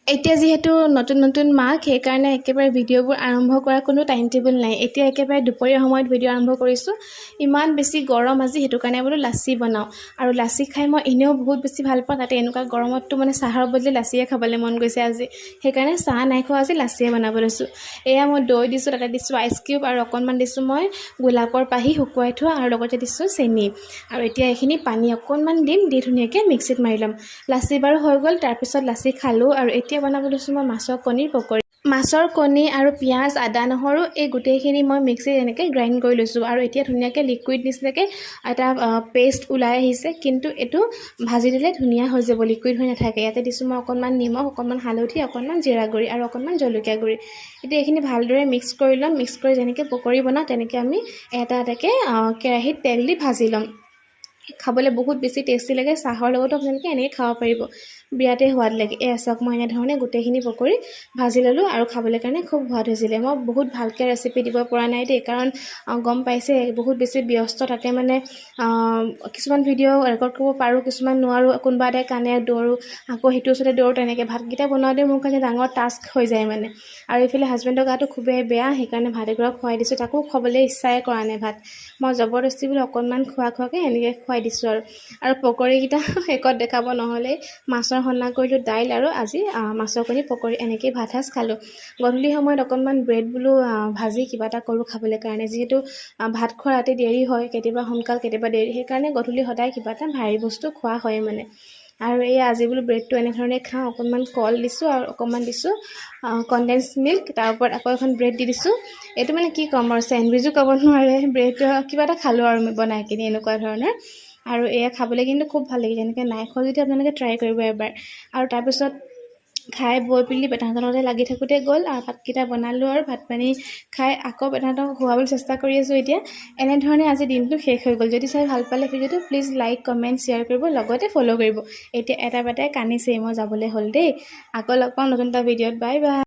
এতিয়া যেহেতু নতুন নতুন মাক সেইকাৰণে একেবাৰে ভিডিঅ'বোৰ আৰম্ভ কৰাৰ কোনো টাইম টেবুল নাই। এতিয়া একেবাৰে দুপৰীয়া সময়ত ভিডিঅ' আৰম্ভ কৰিছোঁ। ইমান বেছি গৰম আজি, সেইটো কাৰণে বোলো লাচি বনাওঁ। আৰু লাচি খাই মই এনেও বহুত বেছি ভাল পাওঁ, তাতে এনেকুৱা গৰমততো মানে চাহৰ বদলি লাচিয়ে খাবলৈ মন গৈছে আজি। সেইকাৰণে চাহ নাই খোৱা, আজি লাচিয়ে বনাব লৈছোঁ। এয়া মই দৈ দিছোঁ, তাতে দিছোঁ আইচ কিউব আৰু অকণমান দিছোঁ মই গোলাপৰ পাহি শুকুৱাই থোৱা, আৰু লগতে দিছোঁ চেনি। আৰু এতিয়া এইখিনি পানী অকণমান দিম, দি ধুনীয়াকৈ মিক্সিত মাৰি ল'ম। লাচি বাৰু হৈ গ'ল, তাৰপিছত লাচি খালোঁ। আৰু এতিয়া বনাব লৈছোঁ মই মাছৰ কণীৰ পকৰি। মাছৰ কণী আৰু পিঁয়াজ, আদা, নহৰু এই গোটেইখিনি মই মিক্সিত এনেকৈ গ্ৰাইণ্ড কৰি লৈছোঁ। আৰু এতিয়া ধুনীয়াকৈ লিকুইড নিচিনাকৈ এটা পেষ্ট ওলাই আহিছে, কিন্তু এইটো ভাজি দিলে ধুনীয়া হৈ যাব, লিকুইড হৈ নাথাকে। ইয়াতে দিছোঁ মই অকণমান নিমখ, অকণমান হালধি, অকণমান জিৰা গুড়ি আৰু অকণমান জলকীয়া গুড়ি। এতিয়া এইখিনি ভালদৰে মিক্স কৰি ল'ম। মিক্স কৰি যেনেকৈ পকৰি বনাওঁ তেনেকৈ আমি এটা এটাকৈ কেৰাহীত তেল দি ভাজি ল'ম। খাবলৈ বহুত বেছি টেষ্টি লাগে। চাহৰ লগতো আপোনালোকে এনেকৈ খাব পাৰিব, বিৰাটেই সোৱাদ লাগে। চাওক মই এনেধৰণে গোটেইখিনি পকৰি ভাজি ল'লোঁ, আৰু খাবলৈ কাৰণে খুব সোৱাদ হৈছিলে। মই বহুত ভালকৈ ৰেচিপি দিব পৰা নাই দেই, কাৰণ গম পাইছে বহুত বেছি ব্যস্ত। তাতে মানে কিছুমান ভিডিঅ' ৰেকৰ্ড কৰিব পাৰোঁ, কিছুমান নোৱাৰোঁ। কোনোবা এটাই কানে দৌৰোঁ, আকৌ সিটোৰ ওচৰতে দৌৰোঁ। তেনেকৈ ভাতকেইটা বনাওঁতে মোৰ কাৰণে ডাঙৰ টাস্ক হৈ যায় মানে। আৰু এইফালে হাজবেণ্ডৰ গাটো খুবেই বেয়া, সেইকাৰণে ভাত এগৰাহ খুৱাই দিছোঁ। তাকো খাবলৈ ইচ্ছাই কৰা নাই ভাত। মই জবৰদস্তি বোলো অকণমান খোৱাকৈ এনেকৈ খুৱাই দিছোঁ। আৰু পকৰিকেইটা শেষত দেখাব নহ'লেই, মাছৰ সন্না কৰিলোঁ, দাইল আৰু আজি মাছৰ কণী পকৰি, এনেকেই ভাত সাজ খালোঁ। গধূলি সময়ত অকণমান ব্ৰেড বোলো ভাজি কিবা এটা কৰোঁ খাবলৈ কাৰণে, যিহেতু ভাত খোৱা ৰাতি দেৰি হয়, কেতিয়াবা সোনকাল কেতিয়াবা দেৰি, সেইকাৰণে গধূলি সদায় কিবা এটা ভাৰী বস্তু খোৱা হয় মানে। আৰু এই আজি বোলো ব্ৰেডটো এনেধৰণে খাওঁ। অকণমান কল দিছোঁ আৰু অকণমান দিছোঁ কনডেন্স মিল্ক, তাৰ ওপৰত আকৌ এখন ব্ৰেড দি দিছোঁ। এইটো মানে কি ক'ম আৰু, চেণ্ডউইচো ক'ব নোৱাৰে, ব্ৰেডটো কিবা এটা খালোঁ আৰু বনাই কিনি এনেকুৱা ধৰণৰ। আৰু এয়া খাবলৈ কিন্তু খুব ভাল লাগিলে। এনেকৈ নাই খোৱা যদি আপোনালোকে ট্ৰাই কৰিব এবাৰ। আৰু তাৰপিছত খাই বৈ পিনি বেটাহঁতৰ লগতে লাগি থাকোঁতে গ'ল, আৰু ভাতকেইটা বনালোঁ, আৰু ভাত পানী খাই আকৌ বেটাহঁতক খুৱাবলৈ চেষ্টা কৰি আছোঁ। এতিয়া এনেধৰণে আজি দিনটো শেষ হৈ গ'ল। যদি চাই ভাল পালে ভিডিঅ'টো প্লিজ লাইক, কমেণ্ট, শ্বেয়াৰ কৰিব, লগতে ফ'ল' কৰিব। এতিয়া এটা বেটাই কান্দিছেই, মই যাবলৈ হ'ল দেই। আকৌ লগ পাম নতুন এটা ভিডিঅ'ত। Bye bye.